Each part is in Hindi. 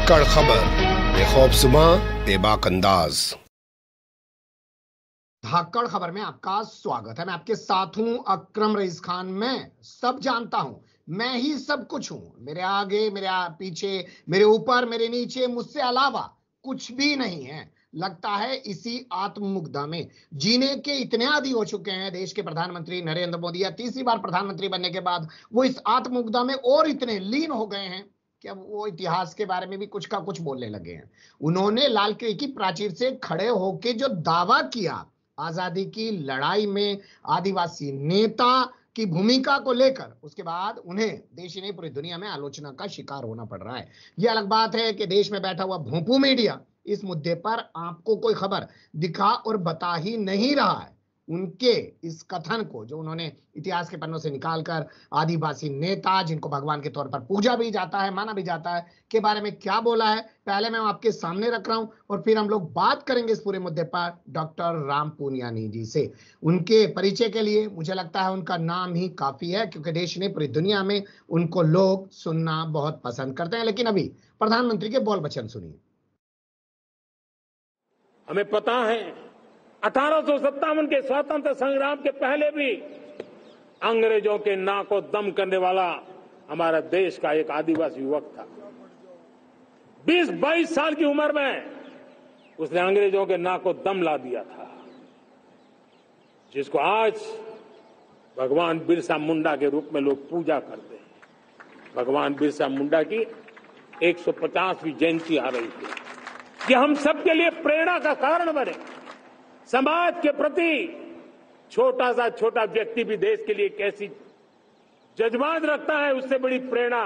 धाकड़ खबर, बेखौफसुमा बेबाक अंदाज। धाकड़ खबर में आपका स्वागत है। मैं आपके साथ हूं अकरम रईस खान। मैं सब जानता हूं, मैं ही सब कुछ हूं। मेरे आगे, मेरे पीछे, मेरे ऊपर, मेरे नीचे, मुझसे अलावा कुछ भी नहीं है। लगता है इसी आत्ममुग्धा में जीने के इतने आदी हो चुके हैं देश के प्रधानमंत्री नरेंद्र मोदी, या तीसरी बार प्रधानमंत्री बनने के बाद वो इस आत्ममुग्धा में और इतने लीन हो गए हैं कि अब वो इतिहास के बारे में भी कुछ का कुछ बोलने लगे हैं। उन्होंने लाल किले की प्राचीर से खड़े होकर जो दावा किया आजादी की लड़ाई में आदिवासी नेता की भूमिका को लेकर, उसके बाद उन्हें देश ही नहीं पूरी दुनिया में आलोचना का शिकार होना पड़ रहा है। यह अलग बात है कि देश में बैठा हुआ भोंपू मीडिया इस मुद्दे पर आपको कोई खबर दिखा और बता ही नहीं रहा है। उनके इस कथन को जो उन्होंने इतिहास के पन्नों से निकालकर आदिवासी नेता जिनको भगवान के तौर पर पूजा भी जाता है, माना भी जाता है, के बारे में क्या बोला है, पहले मैं आपके सामने रख रहा हूं और फिर हम लोग बात करेंगे इस पूरे मुद्दे पर डॉक्टर राम पूनियानी जी से। उनके परिचय के लिए मुझे लगता है उनका नाम ही काफी है, क्योंकि देश ने पूरी दुनिया में उनको लोग सुनना बहुत पसंद करते हैं। लेकिन अभी प्रधानमंत्री के बोल वचन सुनिए। हमें पता है 1857 के स्वतंत्र संग्राम के पहले भी अंग्रेजों के नाक को दम करने वाला हमारा देश का एक आदिवासी युवक था। 20-22 साल की उम्र में उसने अंग्रेजों के नाक को दम ला दिया था, जिसको आज भगवान बिरसा मुंडा के रूप में लोग पूजा करते हैं। भगवान बिरसा मुंडा की 150वीं जयंती आ रही है। कि हम सबके लिए प्रेरणा का कारण बने। समाज के प्रति छोटा व्यक्ति भी देश के लिए कैसी जज्बात रखता है, उससे बड़ी प्रेरणा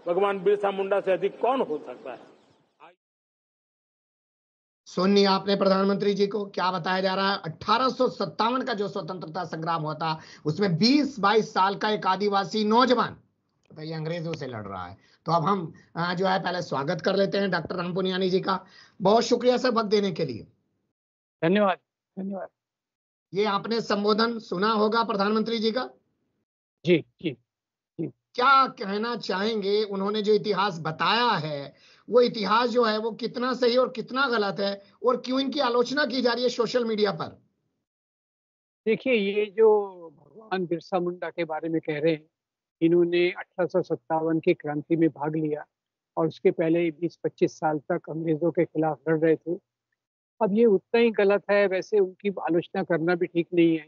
भगवान बिरसा मुंडा से अधिक कौन हो सकता है। सुनिए आपने प्रधानमंत्री जी को क्या बताया जा रहा है। 1857 का जो स्वतंत्रता संग्राम हुआ था, उसमें 20-22 साल का एक आदिवासी नौजवान तो ये अंग्रेजों से लड़ रहा है। तो अब हम जो है पहले स्वागत कर लेते हैं डॉक्टर राम पूनियानी जी का। बहुत शुक्रिया सर वक्त देने के लिए। धन्यवाद धन्यवाद। ये आपने संबोधन सुना होगा प्रधानमंत्री जी का? जी जी जी। क्या कहना चाहेंगे? उन्होंने जो इतिहास बताया है, वो इतिहास जो है वो कितना सही और कितना गलत है, और क्यों इनकी आलोचना की जा रही है सोशल मीडिया पर? देखिए, ये जो भगवान बिरसा मुंडा के बारे में कह रहे हैं, इन्होंने 1857 की क्रांति में भाग लिया और उसके पहले 20-25 साल तक अंग्रेजों के खिलाफ लड़ रहे थे। अब ये उतना ही गलत है। वैसे उनकी आलोचना करना भी ठीक नहीं है,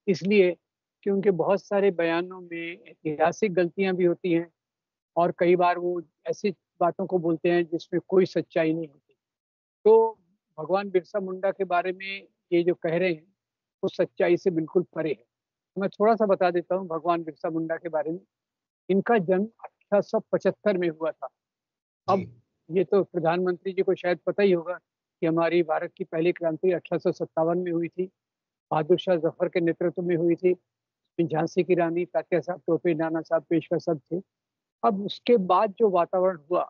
इसलिए कि उनके बहुत सारे बयानों में ऐतिहासिक गलतियां भी होती हैं और कई बार वो ऐसी बातों को बोलते हैं जिसमें कोई सच्चाई नहीं होती। तो भगवान बिरसा मुंडा के बारे में ये जो कह रहे हैं, वो सच्चाई से बिल्कुल परे है। मैं थोड़ा सा बता देता हूँ भगवान बिरसा मुंडा के बारे में। इनका जन्म 1875 में हुआ था। अब ये तो प्रधानमंत्री जी को शायद पता ही होगा कि हमारी भारत की पहली क्रांति 1857 में हुई थी। बहादुर शाह जफर के नेतृत्व में हुई थी। झांसी की रानी, तात्या साहब टोपे, नाना साहब पेशवा सब थे। अब उसके बाद जो वातावरण हुआ,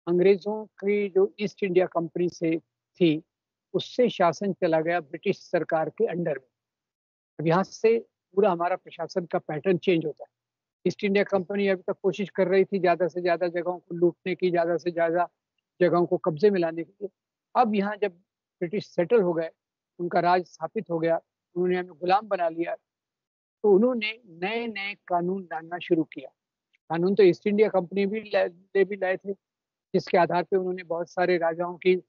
अंग्रेजों की जो ईस्ट इंडिया कंपनी से थी, उससे शासन चला गया ब्रिटिश सरकार के अंडर में। अब यहाँ से पूरा हमारा प्रशासन का पैटर्न चेंज होता है। ईस्ट इंडिया कंपनी अभी तक कोशिश कर रही थी ज़्यादा से ज़्यादा जगहों को लूटने की, ज़्यादा से ज़्यादा जगहों को कब्जे में लाने के लिए। अब यहाँ जब ब्रिटिश सेटल हो गए, उनका राज स्थापित हो गया, उन्होंने हमें गुलाम बना लिया, तो उन्होंने नए नए कानून लाना शुरू किया। कानून तो ईस्ट इंडिया कंपनी भी लाए थे, जिसके आधार पे उन्होंने बहुत सारे राजाओं की।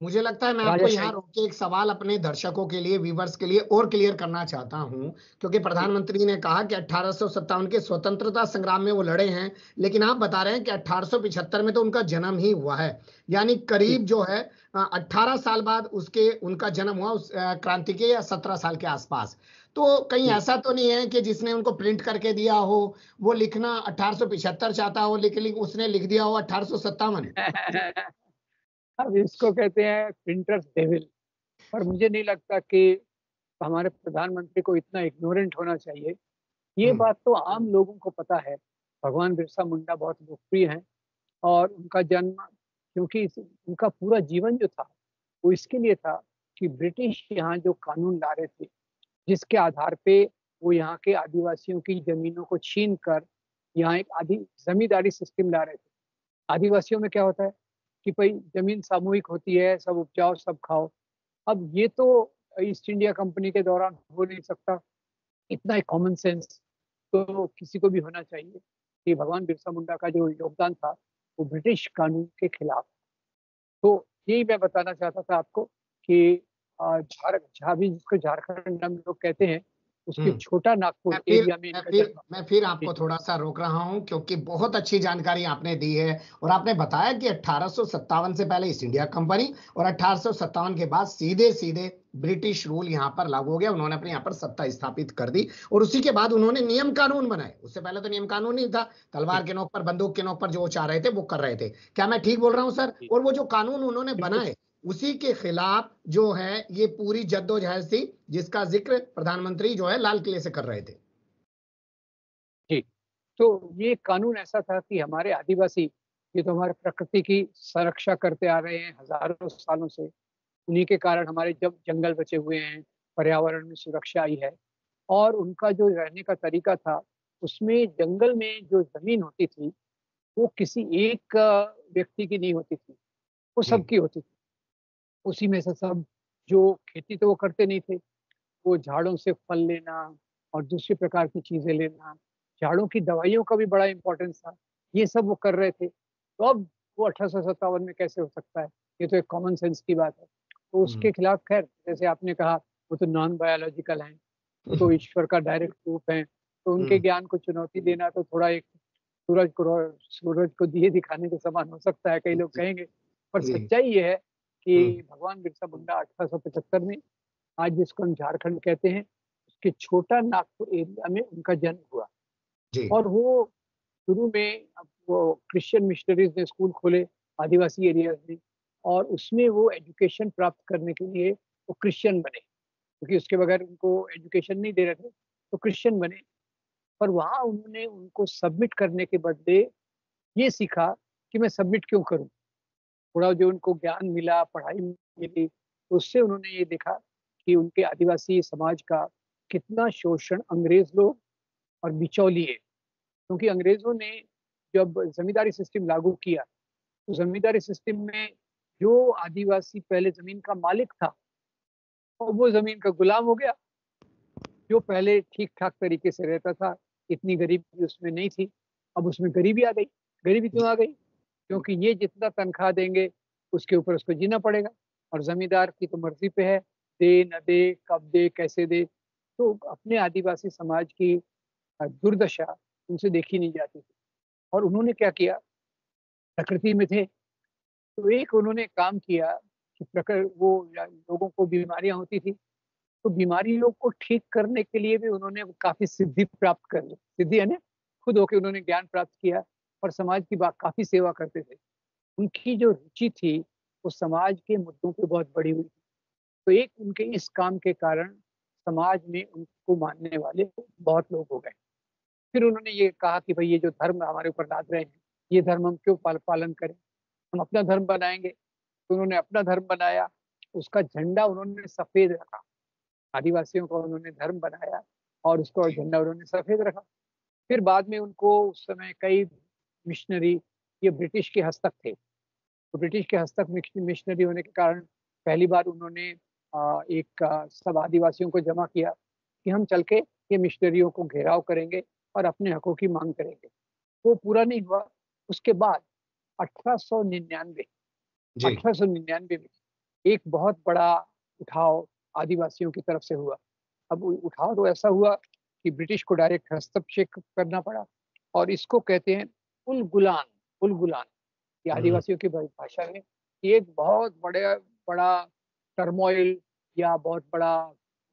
मुझे लगता है मैं आपको यहाँ रोक के एक सवाल अपने दर्शकों के लिए, व्यूवर्स के लिए और क्लियर करना चाहता हूँ, क्योंकि प्रधानमंत्री ने कहा कि 1857 के स्वतंत्रता संग्राम में वो लड़े हैं, लेकिन आप बता रहे हैं कि 1875 में तो उनका जन्म ही हुआ है, यानी करीब जो है 18 साल बाद उसके उनका जन्म हुआ उस क्रांति के, या 17 साल के आसपास। तो कहीं ऐसा तो नहीं है कि जिसने उनको प्रिंट करके दिया हो वो लिखना 1875 चाहता हो, लेकिन उसने लिख दिया हो 1857? अब इसको कहते हैं प्रिंटर्स डेविल। पर मुझे नहीं लगता कि हमारे प्रधानमंत्री को इतना इग्नोरेंट होना चाहिए। ये बात तो आम लोगों को पता है। भगवान बिरसा मुंडा बहुत लोकप्रिय हैं और उनका जन्म, क्योंकि उनका पूरा जीवन जो था वो इसके लिए था कि ब्रिटिश यहाँ जो कानून ला रहे थे, जिसके आधार पे वो यहाँ के आदिवासियों की जमीनों को छीन कर यहाँ एक जमींदारी सिस्टम ला रहे थे। आदिवासियों में क्या होता है कि भाई जमीन सामूहिक होती है, सब उपजाओ सब खाओ। अब ये तो ईस्ट इंडिया कंपनी के दौरान हो नहीं सकता। इतना एक कॉमन सेंस तो किसी को भी होना चाहिए कि भगवान बिरसा मुंडा का जो योगदान था वो ब्रिटिश कानून के खिलाफ। तो यही मैं बताना चाहता था आपको कि जहाँ भी जिसको झारखंड हम लोग कहते हैं, उसके हम्म छोटा नागपुर एरिया में मैं इनका फिर जन्म। मैं फिर जी आपको थोड़ा सा रोक रहा हूं, क्योंकि बहुत अच्छी जानकारी आपने दी है। और आपने बताया कि 1857 से पहले ईस्ट इंडिया कंपनी और 1857 के बाद सीधे सीधे ब्रिटिश रूल यहाँ पर लागू हो गया, उन्होंने अपने यहाँ पर सत्ता स्थापित कर दी। और उसी के बाद उन्होंने नियम कानून बनाए, उससे पहले तो नियम कानून नहीं था, जी तलवार के नोक पर बंदूक के नोक पर जो वो चाह रहे थे वो कर रहे थे। क्या मैं ठीक बोल रहा हूँ सर? जी और वो जो कानून उन्होंने बिल्कुल बनाए, उसी के खिलाफ जो है ये पूरी जद्दोजहद थी, जिसका जिक्र प्रधानमंत्री जो है लाल किले से कर रहे थे। जी। तो ये कानून ऐसा था कि हमारे आदिवासी, ये तो हमारे प्रकृति की संरक्षा करते आ रहे हैं हजारों सालों से। उन्हीं के कारण हमारे जब जंगल बचे हुए हैं, पर्यावरण में सुरक्षा आई है। और उनका जो रहने का तरीका था, उसमें जंगल में जो जमीन होती थी वो किसी एक व्यक्ति की नहीं होती थी, वो जी सबकी होती थी। उसी में से सब, जो खेती तो वो करते नहीं थे, वो झाड़ों से फल लेना और दूसरे प्रकार की चीजें लेना, झाड़ों की दवाइयों का भी बड़ा इंपॉर्टेंस था, ये सब वो कर रहे थे। तो अब वो 1857 में कैसे हो सकता है? ये तो एक कॉमन सेंस की बात है। तो हम्म उसके खिलाफ खैर, जैसे आपने कहा, वो तो नॉन बायोलॉजिकल हैं, वो तो ईश्वर का डायरेक्ट रूप है, तो उनके हम्म, ज्ञान को चुनौती देना तो थोड़ा एक सूरज को दिए दिखाने के समान हो सकता है, कई लोग जी कहेंगे। पर जी सच्चाई ये है हम्म, कि भगवान बिरसा मुंडा 1875 में, आज जिसको हम झारखंड कहते हैं, उसके छोटा नागपुर एरिया में उनका जन्म हुआ। जी और वो शुरू में, अब वो क्रिश्चियन मिशनरीज ने स्कूल खोले आदिवासी एरियाज में, और उसमें वो एजुकेशन प्राप्त करने के लिए वो क्रिश्चियन बने, क्योंकि उसके बगैर उनको एजुकेशन नहीं दे रहे थे, तो क्रिश्चियन बने। पर वहाँ उन्होंने उनको सबमिट करने के बदले ये सीखा कि मैं सबमिट क्यों करूं। थोड़ा जो उनको ज्ञान मिला, पढ़ाई मिली, तो उससे उन्होंने ये देखा कि उनके आदिवासी समाज का कितना शोषण अंग्रेज लोग और बिचौलिए, क्योंकि अंग्रेजों ने जब जमींदारी सिस्टम लागू किया, तो जमींदारी सिस्टम में जो आदिवासी पहले जमीन का मालिक था, और वो जमीन का गुलाम हो गया। जो पहले ठीक ठाक तरीके से रहता था, इतनी गरीबी उसमें नहीं थी, अब उसमें गरीबी आ गई। गरीबी क्यों आ गई? क्योंकि ये जितना तनख्वाह देंगे उसके ऊपर उसको जीना पड़ेगा, और जमींदार की तो मर्जी पे है, दे न दे, कब दे, कैसे दे। तो अपने आदिवासी समाज की दुर्दशा उनसे देखी नहीं जाती थी। और उन्होंने क्या किया, प्रकृति में थे, तो एक उन्होंने काम किया कि प्रकृति, वो लोगों को बीमारियां होती थी, तो बीमारियों को ठीक करने के लिए भी उन्होंने काफी सिद्धि प्राप्त कर ली। सिद्धि है ना, खुद होके उन्होंने ज्ञान प्राप्त किया, और समाज की काफी सेवा करते थे। उनकी जो रुचि थी वो समाज के मुद्दों पे बहुत बड़ी हुई। तो एक उनके इस काम के कारण समाज में उनको मानने वाले बहुत लोग हो गए। फिर उन्होंने ये कहा कि भाई ये जो धर्म हमारे ऊपर लाद रहे हैं, ये धर्म हम क्यों पालन करें, हम अपना धर्म बनाएंगे। तो उन्होंने अपना धर्म बनाया, उसका झंडा उन्होंने सफेद रखा। आदिवासियों का उन्होंने धर्म बनाया और उसको जी झंडा उन्होंने सफेद रखा। फिर बाद में उनको उस समय कई मिशनरी, ये ब्रिटिश के हस्तक थे, तो ब्रिटिश के हस्तक मिशनरी होने के कारण पहली बार उन्होंने सब आदिवासियों को जमा किया कि हम चल के ये मिशनरियों को घेराव करेंगे और अपने हकों की मांग करेंगे। वो पूरा नहीं हुआ। उसके बाद 1899 जी 1899 में एक बहुत बड़ा उठाव आदिवासियों की तरफ से हुआ। अब उठाव तो ऐसा हुआ कि ब्रिटिश को डायरेक्ट हस्तक्षेप करना पड़ा, और इसको कहते हैं उलगुलान। उलगुलान, ये हम्म, आदिवासियों की भाषा में ये एक बहुत बड़ा टर्मोइल, या बहुत बड़ा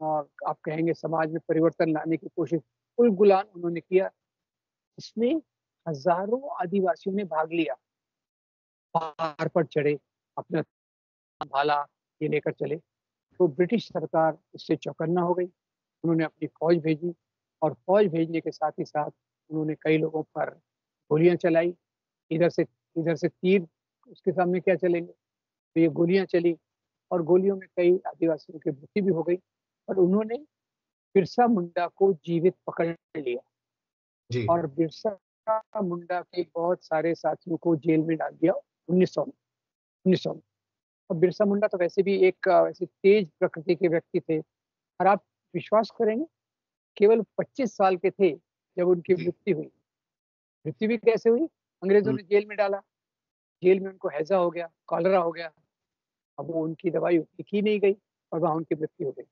आप कहेंगे समाज में परिवर्तन लाने की कोशिश उलगुलान उन्होंने किया। इसमें हजारों आदिवासियों ने भाग लिया, पहाड़ पर चढ़े, अपना भाला ये लेकर चले। तो ब्रिटिश सरकार इससे चौकन्ना हो गई। उन्होंने अपनी फौज भेजी, और फौज भेजने के साथ ही साथ उन्होंने कई लोगों पर गोलियां चलाई। इधर से तीर, उसके सामने क्या चलेंगे, तो ये गोलियां चली, और गोलियों में कई आदिवासियों की मृत्यु भी हो गई। और उन्होंने बिरसा मुंडा को जीवित पकड़ लिया, जी और बिरसा मुंडा के बहुत सारे साथियों को जेल में डाल दिया 1900 में। 1900 में। और बिरसा मुंडा तो वैसे भी एक वैसे तेज प्रकृति के व्यक्ति थे, और आप विश्वास करेंगे, केवल 25 साल के थे जब उनकी जी। मृत्यु हुई। मृत्यु भी कैसे हुई? अंग्रेजों ने जेल में डाला, जेल में उनको हैजा हो गया, कॉलरा हो गया। अब वो उनकी दवाई उतनी की नहीं गई और वहाँ उनकी मृत्यु हो गई।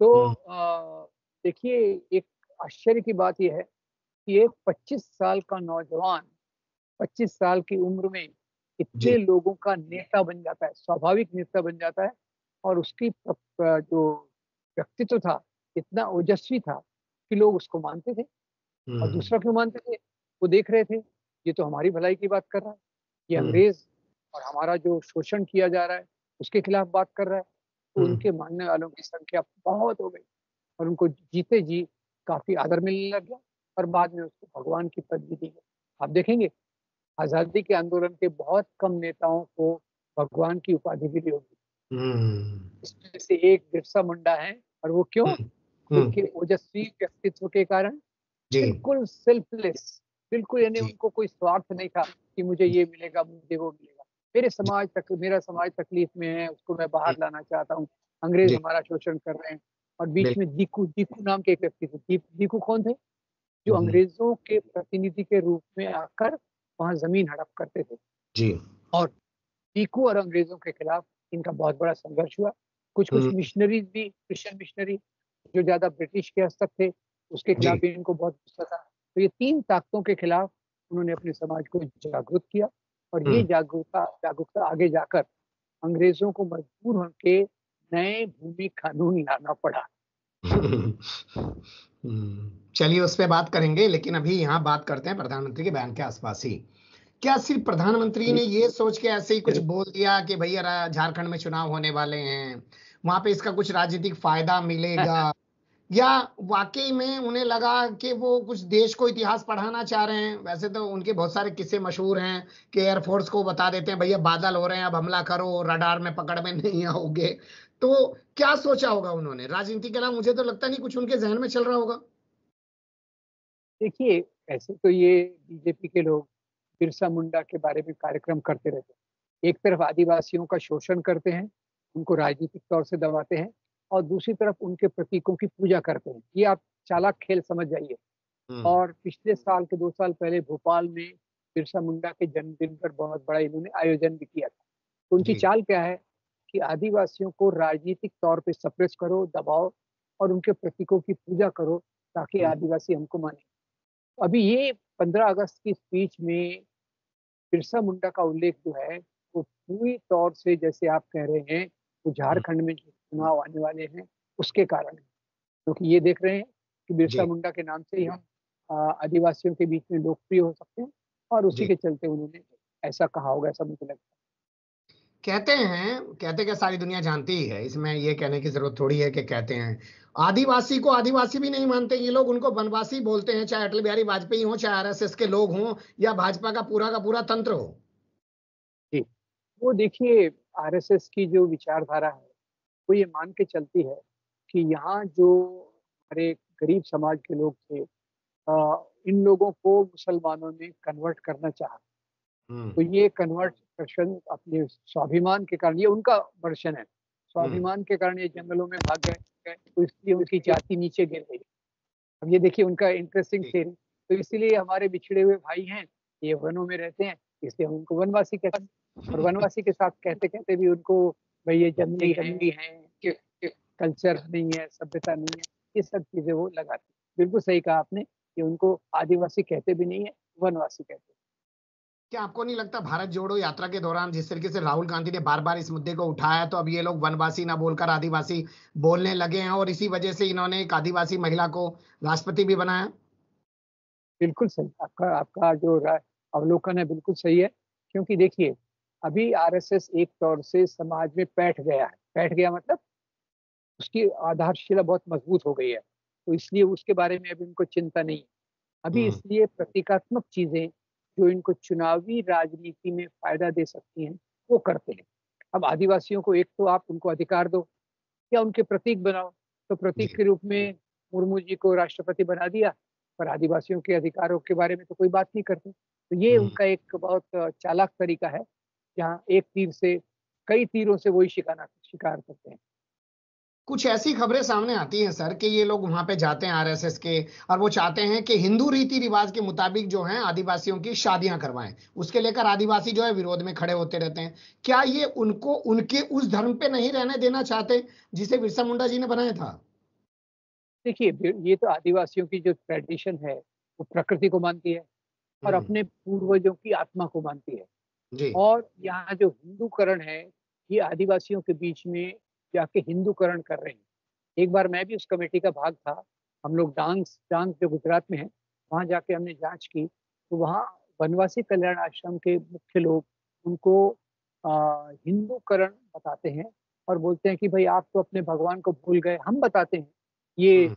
तो हम्म। देखिए, एक आश्चर्य की बात यह है कि एक 25 साल का नौजवान 25 साल की उम्र में जी। इतने लोगों का नेता बन जाता है, स्वाभाविक नेता बन जाता है। और उसकी जो व्यक्तित्व था, इतना ओजस्वी था कि लोग उसको मानते थे। और हम्म। दूसरा क्यों मानते थे? वो देख रहे थे, ये तो हमारी भलाई की बात कर रहा है, ये हम्म। अंग्रेज और हमारा जो शोषण किया जा रहा है उसके खिलाफ बात कर रहा है। तो हम्म। उनके मानने वालों की संख्या बहुत हो गई, और उनको जीते जी काफी आदर मिलने लग गया, और बाद में उसको भगवान की पदवी दी गई। आप देखेंगे, आजादी के आंदोलन के बहुत कम नेताओं को भगवान की उपाधि मिली होगी। हम्म। इसमें से एक बिरसा मुंडा है, और वो क्यों? हम्म। उनके हम्म। ओजस्वी व्यक्तित्व के कारण। जी। बिल्कुल सेल्फलेस, बिल्कुल, यानी जी। उनको कोई स्वार्थ नहीं था कि मुझे ये मिलेगा, मुझे वो मिलेगा। मेरा समाज तकलीफ में है, उसको मैं बाहर लाना चाहता हूँ। अंग्रेज जी। हमारा शोषण कर रहे हैं। और बीच बिल्कुल। में दीकू दीकू नाम के एक व्यक्ति थे। दीकू कौन थे? जो हम्म। अंग्रेजों के प्रतिनिधि के रूप में आकर वहां जमीन हड़प करते थे। जी। और दीकू और अंग्रेजों के खिलाफ इनका बहुत बड़ा संघर्ष हुआ। कुछ कुछ हम्म। मिशनरीज भी, क्रिश्चियन मिशनरी जो ज्यादा ब्रिटिश के हस्तक थे, उसके जी। खिलाफ भी इनको बहुत गुस्सा था। तो ये तीन ताकतों के खिलाफ उन्होंने अपने समाज को जागरूक किया। और ये हम्म। जागरूकता जागरूकता आगे जाकर अंग्रेजों को मजबूर होकर नए भूमि कानून लाना पड़ा। चलिए उस पे बात करेंगे, लेकिन अभी यहाँ बात करते हैं प्रधानमंत्री के बयान के आसपास ही। क्या सिर्फ प्रधानमंत्री ने ये सोच के ऐसे ही कुछ बोल दिया कि भैया झारखंड में चुनाव होने वाले हैं, वहां पे इसका कुछ राजनीतिक फायदा मिलेगा, या वाकई में उन्हें लगा कि वो कुछ देश को इतिहास पढ़ाना चाह रहे हैं? वैसे तो उनके बहुत सारे किस्से मशहूर हैं कि एयरफोर्स को बता देते हैं भैया बादल हो रहे हैं, अब हमला करो, रडार में पकड़ में नहीं आओगे। तो क्या सोचा होगा उन्होंने राजनीति के अलावा? मुझे तो लगता नहीं कुछ उनके जहन में चल रहा होगा। देखिए, ऐसे तो ये बीजेपी के लोग बिरसा मुंडा के बारे में कार्यक्रम करते रहते हैं। एक तरफ आदिवासियों का शोषण करते हैं, उनको राजनीतिक तौर से दबाते हैं, और दूसरी तरफ उनके प्रतीकों की पूजा करते हैं। ये आप चालाक खेल समझ जाइए। हम्म। और पिछले साल के 2 साल पहले भोपाल में बिरसा मुंडा के जन्मदिन पर बहुत बड़ा इन्होंने आयोजन भी किया था। तो उनकी जी। चाल क्या है कि आदिवासियों को राजनीतिक तौर पे सप्रेस करो, दबाओ, और उनके प्रतीकों की पूजा करो, ताकि हम्म। आदिवासी हमको माने। अभी ये 15 अगस्त की स्पीच में बिरसा मुंडा का उल्लेख जो है, वो पूरी तौर से, जैसे आप कह रहे हैं, वो हम्म। झारखंड में जो चुनाव आने वाले हैं उसके कारण है। क्योंकि ये देख रहे हैं कि बिरसा जी। मुंडा के नाम से ही हम आदिवासियों के बीच में लोकप्रिय हो सकते हैं, और उसी जी। के चलते उन्होंने ऐसा कहा होगा, ऐसा मुझे लगता कहते क्या सारी दुनिया जानती ही है, इसमें ये कहने की जरूरत थोड़ी है कि कहते हैं। आदिवासी को आदिवासी भी नहीं मानते ये लोग, उनको वनवासी बोलते हैं, चाहे अटल बिहारी वाजपेयी हो, चाहे आरएसएस के लोग हों, या भाजपा का पूरा तंत्र हो। है। जी, वो देखिए, आरएसएस की जो विचारधारा है, वो ये मान के चलती है कि यहाँ जो हमारे गरीब समाज के लोग थे, इन लोगों को मुसलमानों ने कन्वर्ट करना चाहा। हम्म। तो ये कन्वर्शन अपने स्वाभिमान के कारण, ये उनका वर्षन है, हम्म। स्वाभिमान के कारण ये जंगलों में भाग गए, तो इसलिए उनकी जाति नीचे गिर गई। अब ये देखिए उनका इंटरेस्टिंग जी। थ्योरी। तो इसलिए हमारे बिछड़े हुए भाई हैं, ये वनों में रहते हैं, इसलिए हम उनको वनवासी कहते हैं। और वनवासी के साथ कहते कहते भी उनको, भाई ये जंगली हैं, कल्चर नहीं है, सभ्यता नहीं है, ये सब चीजें वो लगाते हैं। बिल्कुल सही कहा आपने कि उनको आदिवासी कहते भी नहीं है, वनवासी कहते हैं। क्या आपको नहीं लगता भारत जोड़ो यात्रा के दौरान जिस तरीके से राहुल गांधी ने बार बार इस मुद्दे को उठाया, तो अब ये लोग वनवासी ना बोलकर आदिवासी बोलने लगे हैं, और इसी वजह से इन्होंने एक आदिवासी महिला को राष्ट्रपति भी बनाया? बिल्कुल सही, आपका आपका जो अवलोकन है बिल्कुल सही है। क्योंकि देखिए, अभी आरएसएस एक तौर से समाज में बैठ गया है। बैठ गया मतलब उसकी आधारशिला बहुत मजबूत हो गई है, तो इसलिए उसके बारे में अभी उनको चिंता नहीं है। अभी हम्म। इसलिए प्रतीकात्मक चीजें जो इनको चुनावी राजनीति में फायदा दे सकती हैं, वो करते हैं। अब आदिवासियों को, एक तो आप उनको अधिकार दो या उनके प्रतीक बनाओ। तो प्रतीक जी। के रूप में मुर्मू जी को राष्ट्रपति बना दिया, पर आदिवासियों के अधिकारों के बारे में तो कोई बात नहीं करते। तो ये हम्म। उनका एक बहुत चालाक तरीका है, जहाँ एक तीर से कई तीरों से वही शिकार करते हैं। कुछ ऐसी खबरें सामने आती हैं सर कि ये लोग वहां पे जाते हैं आरएसएस के, और वो चाहते हैं कि हिंदू रीति रिवाज के मुताबिक जो है आदिवासियों की शादियां करवाएं। उसके लेकर आदिवासी जो है विरोध में खड़े होते रहते हैं। क्या ये उनको उनके उस धर्म पे नहीं रहने देना चाहते जिसे बिरसा मुंडा जी ने बनाया था? देखिए, ये तो आदिवासियों की जो ट्रेडिशन है, वो प्रकृति को मानती है और अपने पूर्वजों की आत्मा को मानती है। जी। और यहाँ जो हिंदूकरण है, ये आदिवासियों के बीच में जाके हिंदूकरण कर रहे हैं। एक बार मैं भी उस कमेटी का भाग था। हम लोग डांग डांग जो गुजरात में है, वहाँ जाके हमने जांच की, तो वहाँ वनवासी कल्याण आश्रम के मुख्य लोग उनको हिंदूकरण बताते हैं और बोलते हैं कि भाई आप तो अपने भगवान को भूल गए। हम बताते हैं ये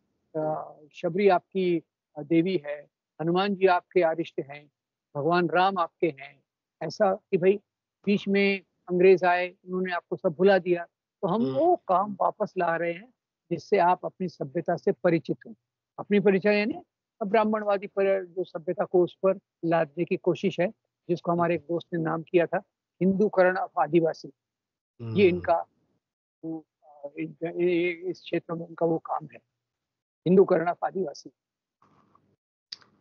शबरी आपकी देवी है, हनुमान जी आपके आरिष्ट हैं, भगवान राम आपके हैं। ऐसा कि भाई बीच में अंग्रेज आए, उन्होंने आपको सब भुला दिया, तो हम वो काम वापस ला रहे हैं जिससे आप अपनी सभ्यता से परिचित हों। अपनी परिचय यानी ब्राह्मणवादी पर जो सभ्यता को उस पर लादने की कोशिश है, जिसको हमारे एक दोस्त ने नाम किया था हिंदूकरण ऑफ आदिवासी। ये इनका इस क्षेत्र में उनका वो काम है, हिंदूकरण ऑफ आदिवासी।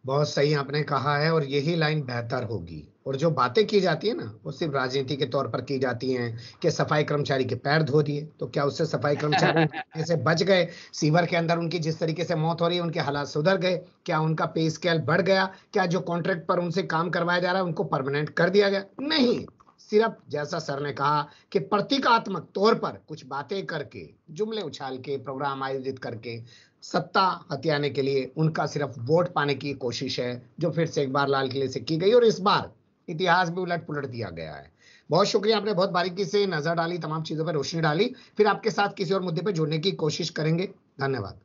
बहुत सही आपने कहा है, और यही लाइन बेहतर होगी। और जो बातें की जाती है ना, वो सिर्फ राजनीति के तौर पर की जाती हैं कि सफाई कर्मचारी के पैर धो दिए, तो क्या उससे सफाई कर्मचारी कैसे बच गए? सीवर के अंदर उनकी जिस तरीके से मौत हो रही है, उनके हालात सुधर गए? क्या उनका पे स्केल बढ़ गया? क्या जो कॉन्ट्रैक्ट पर उनसे काम करवाया जा रहा है उनको परमानेंट कर दिया गया? नहीं, सिर्फ जैसा सर ने कहा कि प्रतीकात्मक तौर पर कुछ बातें करके, जुमले उछाल के, प्रोग्राम आयोजित करके सत्ता हथियाने के लिए उनका सिर्फ वोट पाने की कोशिश है, जो फिर से एक बार लाल किले से की गई, और इस बार इतिहास भी उलट पुलट दिया गया है। बहुत शुक्रिया, आपने बहुत बारीकी से नजर डाली, तमाम चीजों पर रोशनी डाली। फिर आपके साथ किसी और मुद्दे पर जुड़ने की कोशिश करेंगे। धन्यवाद।